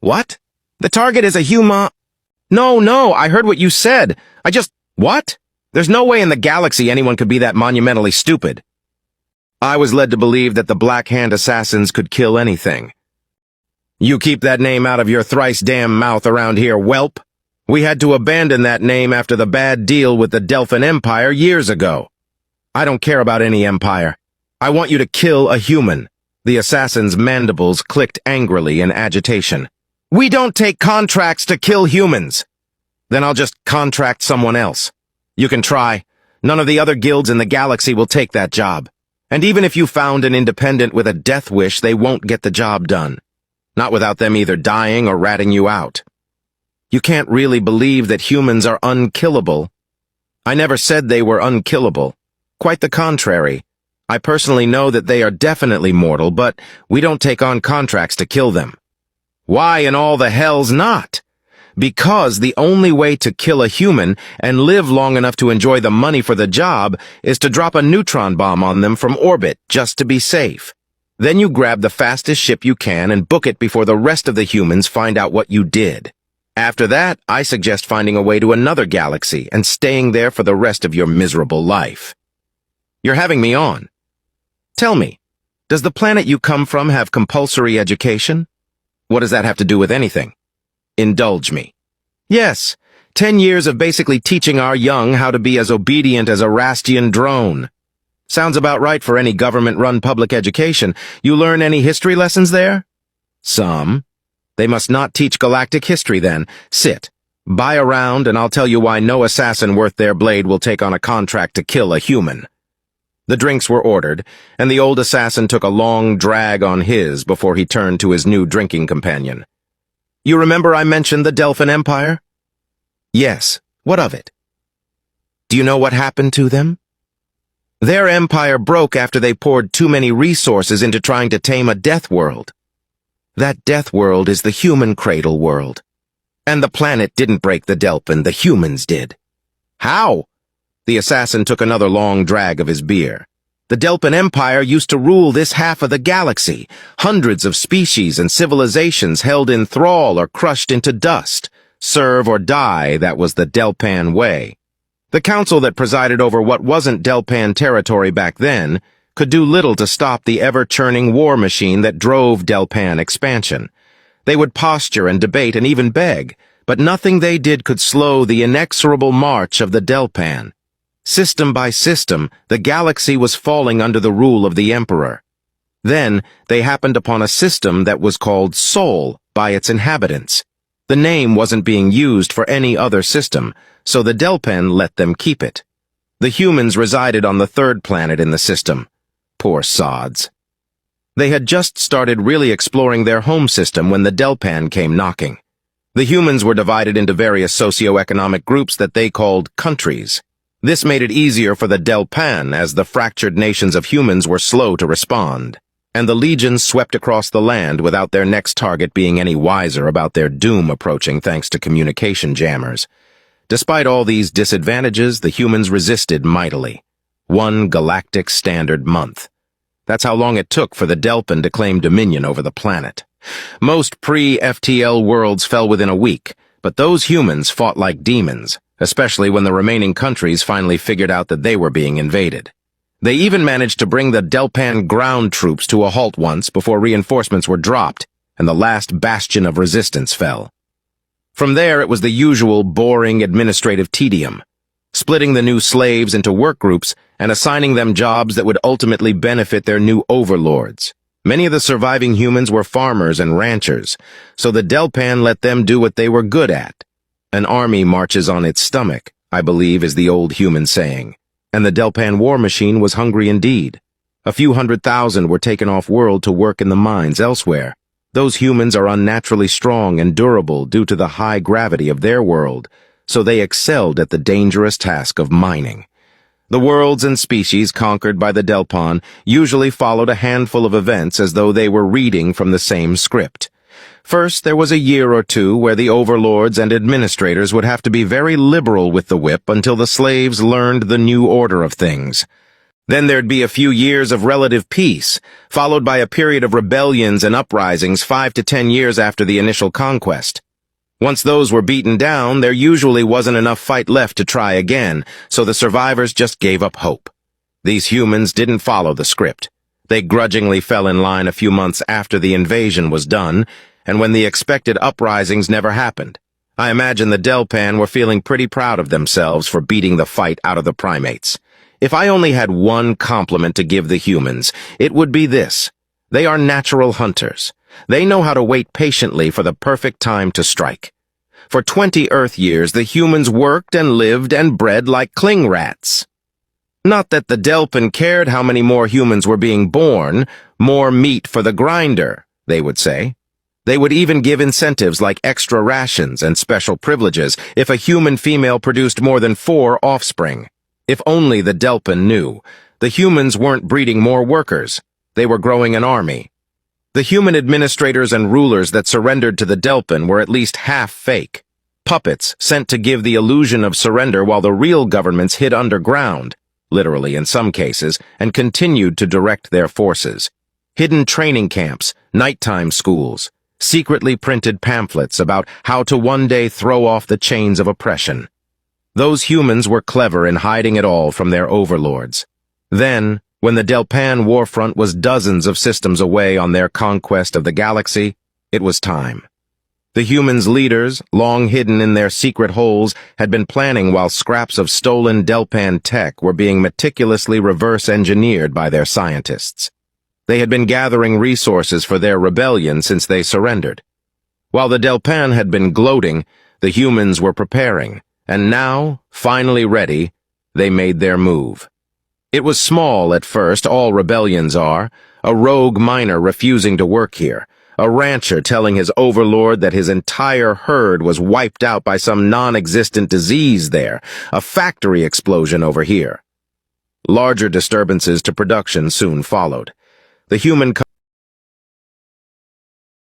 What? The target is a human... No, I heard what you said. What? There's no way in the galaxy anyone could be that monumentally stupid. I was led to believe that the Black Hand assassins could kill anything. You keep that name out of your thrice-damn mouth around here, whelp. We had to abandon that name after the bad deal with the Delphin Empire years ago. I don't care about any empire. I want you to kill a human. The assassin's mandibles clicked angrily in agitation. We don't take contracts to kill humans. Then I'll just contract someone else. You can try. None of the other guilds in the galaxy will take that job. And even if you found an independent with a death wish, they won't get the job done. Not without them either dying or ratting you out. You can't really believe that humans are unkillable. I never said they were unkillable. Quite the contrary. I personally know that they are definitely mortal, but we don't take on contracts to kill them. Why in all the hell's not? Because the only way to kill a human and live long enough to enjoy the money for the job is to drop a neutron bomb on them from orbit just to be safe. Then you grab the fastest ship you can and book it before the rest of the humans find out what you did. After that, I suggest finding a way to another galaxy and staying there for the rest of your miserable life. You're having me on. Tell me, does the planet you come from have compulsory education? What does that have to do with anything? Indulge me. Yes, 10 years of basically teaching our young how to be as obedient as a Rastian drone. Sounds about right for any government-run public education. You learn any history lessons there? Some. They must not teach galactic history then. Sit. Buy a round and I'll tell you why no assassin worth their blade will take on a contract to kill a human. The drinks were ordered, and the old assassin took a long drag on his before he turned to his new drinking companion. You remember I mentioned the Delphin Empire? Yes. What of it? Do you know what happened to them? Their empire broke after they poured too many resources into trying to tame a death world. That death world is the human cradle world. And the planet didn't break the Delphin, the humans did. How? The assassin took another long drag of his beer. The Delphin Empire used to rule this half of the galaxy. Hundreds of species and civilizations held in thrall or crushed into dust. Serve or die, that was the Delpan way. The council that presided over what wasn't Delpan territory back then could do little to stop the ever-churning war machine that drove Delpan expansion. They would posture and debate and even beg, but nothing they did could slow the inexorable march of the Delpan. System by system, the galaxy was falling under the rule of the Emperor. Then, they happened upon a system that was called Sol by its inhabitants. The name wasn't being used for any other system, so the Delpan let them keep it. The humans resided on the third planet in the system. Poor sods. They had just started really exploring their home system when the Delpan came knocking. The humans were divided into various socio-economic groups that they called countries. This made it easier for the Delpan, as the fractured nations of humans were slow to respond, and the legions swept across the land without their next target being any wiser about their doom approaching thanks to communication jammers. Despite all these disadvantages, the humans resisted mightily. 1 galactic standard month. That's how long it took for the Delphin to claim dominion over the planet. Most pre-FTL worlds fell within a week, but those humans fought like demons, especially when the remaining countries finally figured out that they were being invaded. They even managed to bring the Delpan ground troops to a halt once before reinforcements were dropped and the last bastion of resistance fell. From there, it was the usual boring administrative tedium, splitting the new slaves into work groups and assigning them jobs that would ultimately benefit their new overlords. Many of the surviving humans were farmers and ranchers, so the Delpan let them do what they were good at. An army marches on its stomach, I believe is the old human saying, and the Delpan war machine was hungry indeed. A few 100,000 were taken off-world to work in the mines elsewhere. Those humans are unnaturally strong and durable due to the high gravity of their world, so they excelled at the dangerous task of mining. The worlds and species conquered by the Delpan usually followed a handful of events as though they were reading from the same script. First, there was a year or two where the overlords and administrators would have to be very liberal with the whip until the slaves learned the new order of things. Then there'd be a few years of relative peace, followed by a period of rebellions and uprisings 5 to 10 years after the initial conquest. Once those were beaten down, there usually wasn't enough fight left to try again, so the survivors just gave up hope. These humans didn't follow the script. They grudgingly fell in line a few months after the invasion was done, and when the expected uprisings never happened. I imagine the Delpan were feeling pretty proud of themselves for beating the fight out of the primates. If I only had one compliment to give the humans, it would be this. They are natural hunters. They know how to wait patiently for the perfect time to strike. For 20 Earth years, the humans worked and lived and bred like cling rats. Not that the Delpan cared how many more humans were being born, more meat for the grinder, they would say. They would even give incentives like extra rations and special privileges if a human female produced more than 4 offspring. If only the Delpan knew. The humans weren't breeding more workers. They were growing an army. The human administrators and rulers that surrendered to the Delpan were at least half fake. Puppets sent to give the illusion of surrender while the real governments hid underground, literally in some cases, and continued to direct their forces. Hidden training camps, nighttime schools, secretly printed pamphlets about how to one day throw off the chains of oppression. Those humans were clever in hiding it all from their overlords. Then, when the Delpan warfront was dozens of systems away on their conquest of the galaxy, it was time. The humans' leaders, long hidden in their secret holes, had been planning while scraps of stolen Delpan tech were being meticulously reverse-engineered by their scientists. They had been gathering resources for their rebellion since they surrendered. While the Delpan had been gloating, the humans were preparing. And now, finally ready, they made their move. It was small at first, all rebellions are. A rogue miner refusing to work here. A rancher telling his overlord that his entire herd was wiped out by some non-existent disease there. A factory explosion over here. Larger disturbances to production soon followed. The human